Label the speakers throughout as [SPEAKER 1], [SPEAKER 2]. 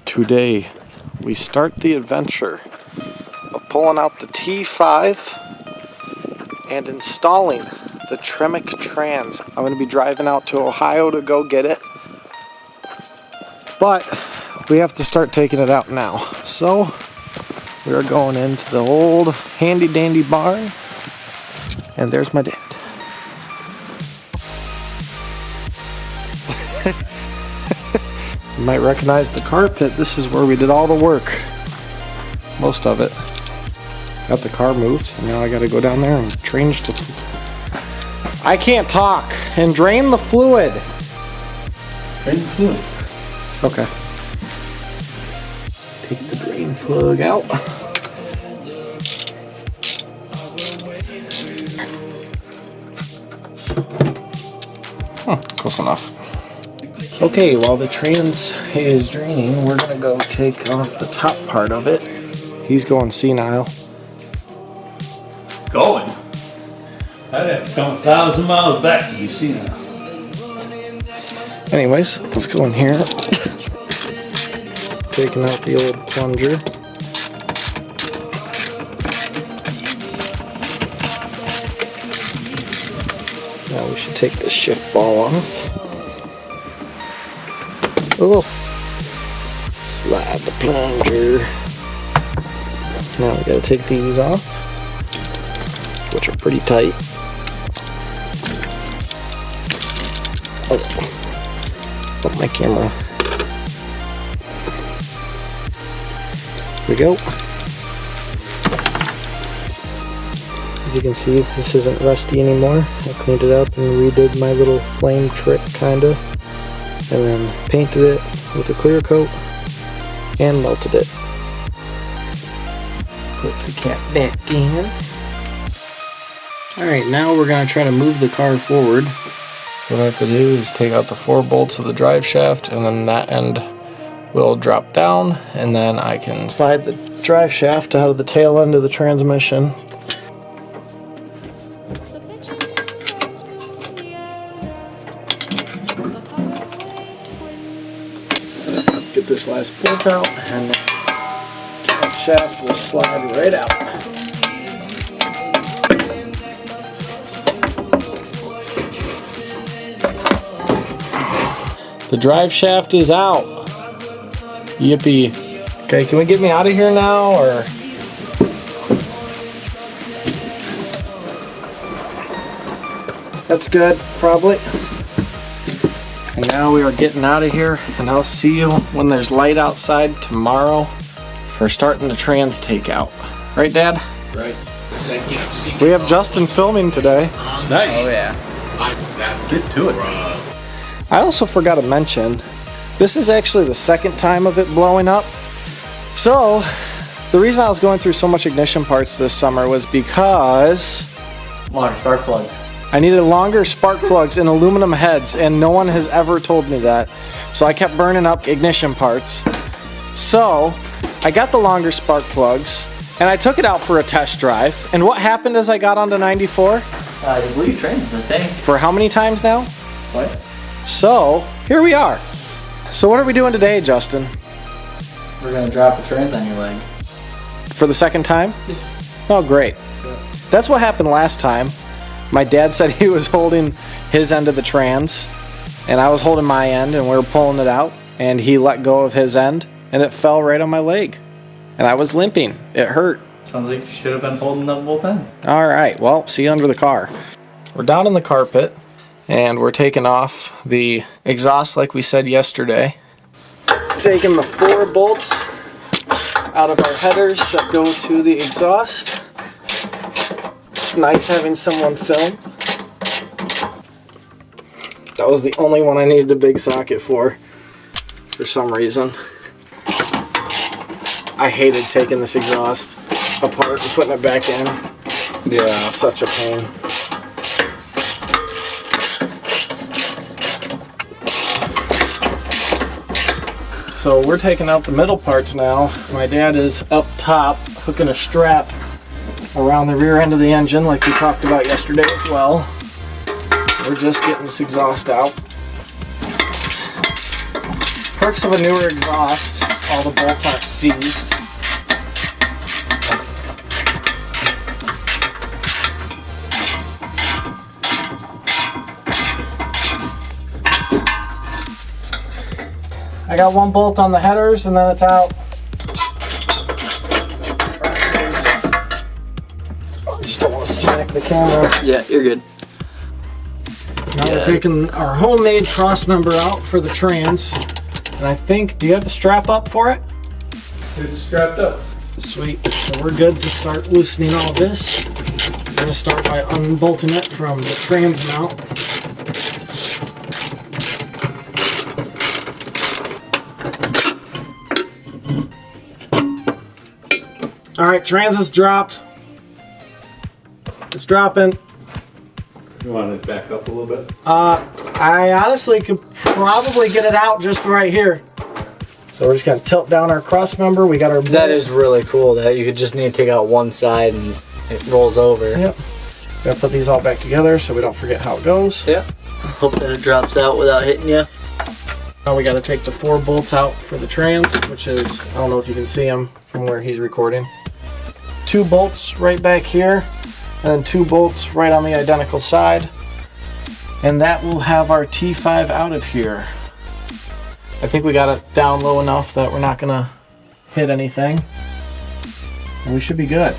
[SPEAKER 1] Today, we start the adventure of pulling out the T5 and installing the Tremec trans. I'm going to be driving out to Ohio to go get it, but we have to start taking it out now. So we are going into the old handy dandy barn, and there's my dad. You might recognize the car pit. This is where we did all the work. Most of it. Got the car moved, and now I gotta go down there and change the I can't talk. And drain the fluid.
[SPEAKER 2] Drain the fluid.
[SPEAKER 1] Okay. Let's take the drain plug out. Close enough. Okay, while the trans is draining, we're gonna go take off the top part of it. He's going senile.
[SPEAKER 2] Going? I'd have to come 1,000 miles back to be senile.
[SPEAKER 1] Anyways, let's go in here. Taking out the old plunger. Now we should take the shift ball off. Oh, slide the plunger. Now we gotta take these off, which are pretty tight. Oh, put my camera. Here we go. As you can see, this isn't rusty anymore. I cleaned it up and redid my little flame trick, kinda. And then painted it with a clear coat and melted it. Put the cap back in. Alright, now we're going to try to move the car forward. What I have to do is take out the 4 bolts of the drive shaft, and then that end will drop down, and then I can slide the drive shaft out of the tail end of the transmission. Get this last bolt out, and that shaft will slide right out. The drive shaft is out. Yippee. Okay, can we get me out of here now, or? That's good, probably. And now we are getting out of here, and I'll see you when there's light outside tomorrow for starting the trans takeout. Right, Dad?
[SPEAKER 2] Right.
[SPEAKER 1] We have Justin filming today.
[SPEAKER 2] Nice.
[SPEAKER 3] Oh yeah.
[SPEAKER 2] Get to it.
[SPEAKER 1] I also forgot to mention, this is actually the second time of it blowing up. So, the reason I was going through so much ignition parts this summer was because
[SPEAKER 3] Longer spark plugs.
[SPEAKER 1] I needed longer spark plugs and aluminum heads, and no one has ever told me that. So I kept burning up ignition parts. So I got the longer spark plugs, and I took it out for a test drive. And what happened as I got onto 94?
[SPEAKER 3] You blew your trains, I think.
[SPEAKER 1] For how many times now?
[SPEAKER 3] Twice.
[SPEAKER 1] So here we are. So what are we doing today, Justin?
[SPEAKER 3] We're gonna drop the trans on your leg.
[SPEAKER 1] For the second time? Oh, great.
[SPEAKER 3] Yeah.
[SPEAKER 1] That's what happened last time. My dad said he was holding his end of the trans, and I was holding my end, and we were pulling it out, and he let go of his end, and it fell right on my leg. And I was limping. It hurt.
[SPEAKER 3] Sounds like you should have been holding up both ends.
[SPEAKER 1] All right, well, see you under the car. We're down in the carpet, and we're taking off the exhaust like we said yesterday. Taking the 4 bolts out of our headers that go to the exhaust. It's nice having someone film. That was the only one I needed a big socket for some reason. I hated taking this exhaust apart and putting it back in. Yeah. It's such a pain. So we're taking out the middle parts now. My dad is up top hooking a strap around the rear end of the engine like we talked about yesterday as well. We're just getting this exhaust out. Perks of a newer exhaust, all the bolts aren't seized. I got one bolt on the headers and then it's out. I just don't want to smack the camera.
[SPEAKER 3] Yeah, you're good.
[SPEAKER 1] Now we're taking our homemade cross member out for the trans. And I think, do you have the strap up for it?
[SPEAKER 2] It's strapped up.
[SPEAKER 1] Sweet. So we're good to start loosening all this. We're going to start by unbolting it from the trans mount. Alright, trans is dropped. It's dropping.
[SPEAKER 2] You want it back up a little bit?
[SPEAKER 1] I honestly could probably get it out just right here. So we're just gonna tilt down our cross member. We got our.
[SPEAKER 3] That is really cool that you could just need to take out one side and it rolls over.
[SPEAKER 1] Yep. Gotta put these all back together so we don't forget how it goes.
[SPEAKER 3] Yep. Hope that it drops out without hitting you.
[SPEAKER 1] Now we gotta take the 4 bolts out for the trans, which is, I don't know if you can see them from where he's recording. 2 bolts right back here, and then 2 bolts right on the identical side. And that will have our T5 out of here. I think we got it down low enough that we're not gonna hit anything. And we should be good.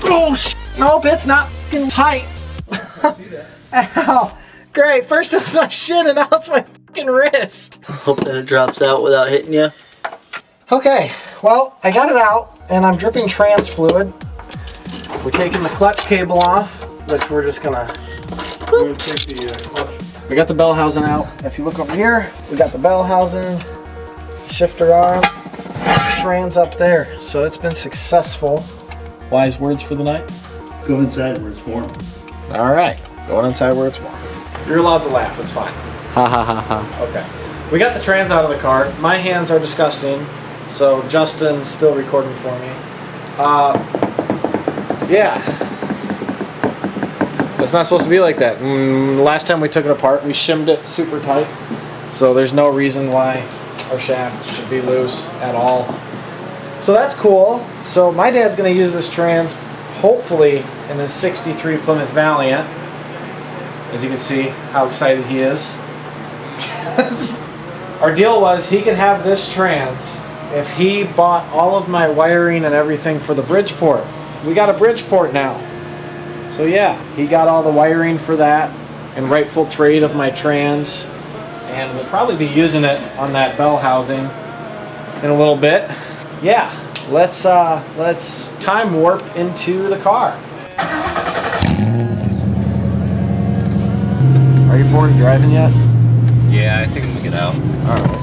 [SPEAKER 1] Oh, nope, it's not fucking tight. Ow. Great, first it was my shin and now it's my fucking wrist.
[SPEAKER 3] Hope that it drops out without hitting you.
[SPEAKER 1] Okay, well, I got it out and I'm dripping trans fluid. We're taking the clutch cable off, which we're just gonna
[SPEAKER 2] Take the clutch.
[SPEAKER 1] We got the bell housing out. If you look over here, we got the bell housing, shifter arm, trans up there. So it's been successful. Wise words for the night?
[SPEAKER 2] Go inside where it's warm.
[SPEAKER 1] All right, going inside where it's warm. You're allowed to laugh, it's fine.
[SPEAKER 3] Ha ha ha ha.
[SPEAKER 1] Okay. We got the trans out of the car. My hands are disgusting, so Justin's still recording for me. Yeah. It's not supposed to be like that. Last time we took it apart, we shimmed it super tight. So there's no reason why our shaft should be loose at all. So that's cool. So my dad's going to use this trans, hopefully, in his 63 Plymouth Valiant. As you can see how excited he is. Our deal was he could have this trans if he bought all of my wiring and everything for the Bridgeport. We got a Bridgeport now. So yeah, he got all the wiring for that and rightful trade of my trans. And we'll probably be using it on that bell housing in a little bit. Yeah, let's time warp into the car. Are you bored of driving yet?
[SPEAKER 3] Yeah, I think I'm gonna get out.
[SPEAKER 1] Alright.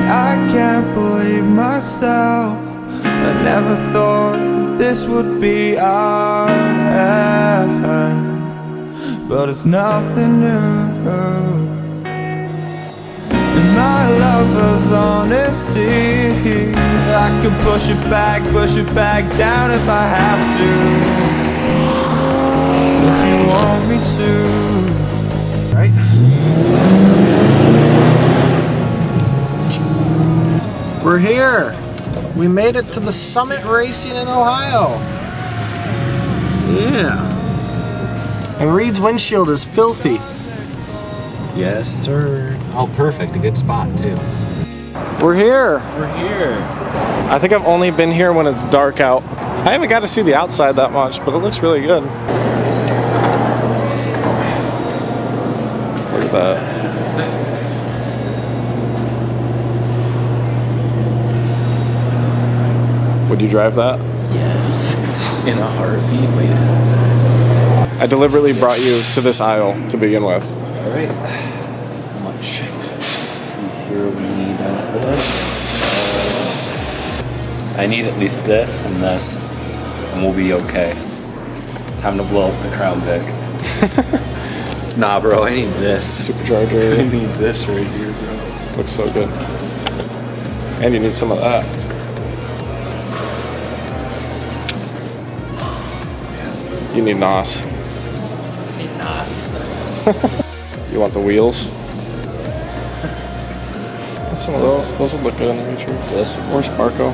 [SPEAKER 4] I can't believe myself. I never thought that this would be our end, but it's nothing new. And my lover's honesty, I can push it back down if I have to, if you want me to.
[SPEAKER 1] Right? We're here. We made it to the Summit Racing in Ohio. Yeah. And Reed's windshield is filthy.
[SPEAKER 3] Yes, sir. Oh, perfect. A good spot, too.
[SPEAKER 1] We're here.
[SPEAKER 2] We're here.
[SPEAKER 1] I think I've only been here when it's dark out. I haven't got to see the outside that much, but it looks really good. Look at that. Would you drive that?
[SPEAKER 2] Yes. In a heartbeat. Wait a second.
[SPEAKER 1] I deliberately brought you to this aisle to begin with.
[SPEAKER 2] All right. How much? Let's see here. We need this. I need at least this and this, and we'll be okay. Time to blow up the Crown Vic. Nah, bro. I need this.
[SPEAKER 1] Supercharger.
[SPEAKER 2] I need this right here, bro.
[SPEAKER 1] Looks so good. And you need some of that. You need NOS.
[SPEAKER 2] I need NOS.
[SPEAKER 1] You want the wheels? Some of those. Those would look good in the Matrix.
[SPEAKER 2] This
[SPEAKER 1] Or Sparko.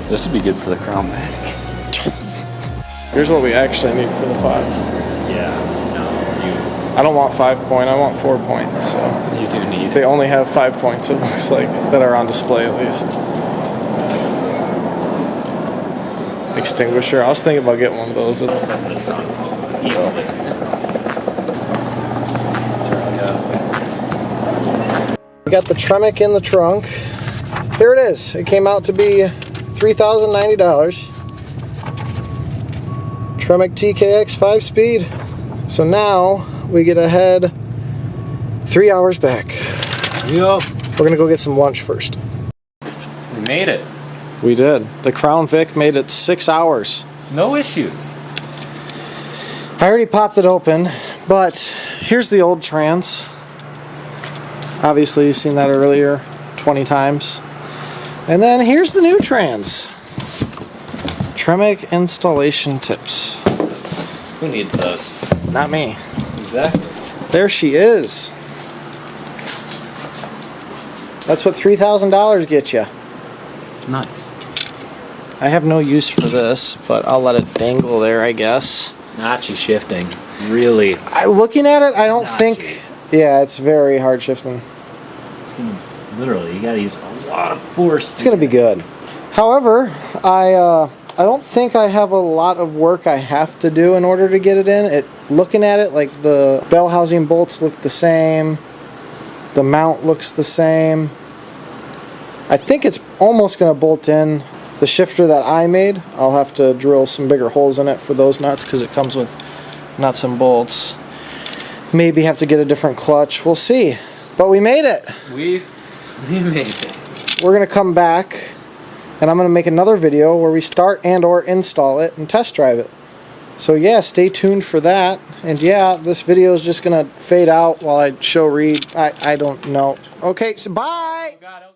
[SPEAKER 2] This would be good for the Crown Vic.
[SPEAKER 1] Here's what we actually need for the 5.
[SPEAKER 2] Yeah. No,
[SPEAKER 1] I don't want 5 point, I want 4 point. So
[SPEAKER 2] you do need.
[SPEAKER 1] they only have 5 points, it looks like, that are on display at least. Extinguisher. I was thinking about getting one of those.
[SPEAKER 2] Easily.
[SPEAKER 1] We got the Tremec in the trunk. Here it is. It came out to be $3,090. Tremec TKX 5-speed. So now we get ahead 3 hours back.
[SPEAKER 3] Yup.
[SPEAKER 1] We're gonna go get some lunch first.
[SPEAKER 2] We made it.
[SPEAKER 1] We did. The Crown Vic made it 6 hours.
[SPEAKER 2] No issues.
[SPEAKER 1] I already popped it open, but here's the old trans. Obviously, you've seen that earlier 20 times. And then here's the new trans. Tremec installation tips.
[SPEAKER 2] Who needs those?
[SPEAKER 1] Not me.
[SPEAKER 2] Exactly.
[SPEAKER 1] There she is. That's what $3,000 get you.
[SPEAKER 2] Nice.
[SPEAKER 1] I have no use for this, but I'll let it dangle there, I guess.
[SPEAKER 3] Notchy shifting. Really.
[SPEAKER 1] Looking at it, I don't
[SPEAKER 3] Notchy.
[SPEAKER 1] think... Yeah, it's very hard shifting.
[SPEAKER 2] It's gonna, literally, you gotta use a lot of force.
[SPEAKER 1] It's going to be good. However, I don't think I have a lot of work I have to do in order to get it in. Looking at it, like the bell housing bolts look the same. The mount looks the same. I think it's almost going to bolt in. The shifter that I made, I'll have to drill some bigger holes in it for those nuts because it comes with nuts and bolts. Maybe have to get a different clutch. We'll see. But we made it.
[SPEAKER 2] We made it.
[SPEAKER 1] We're going to come back and I'm going to make another video where we start and or install it and test drive it. So yeah, stay tuned for that. And yeah, this video is just going to fade out while I show Reed. I don't know. Okay, so bye!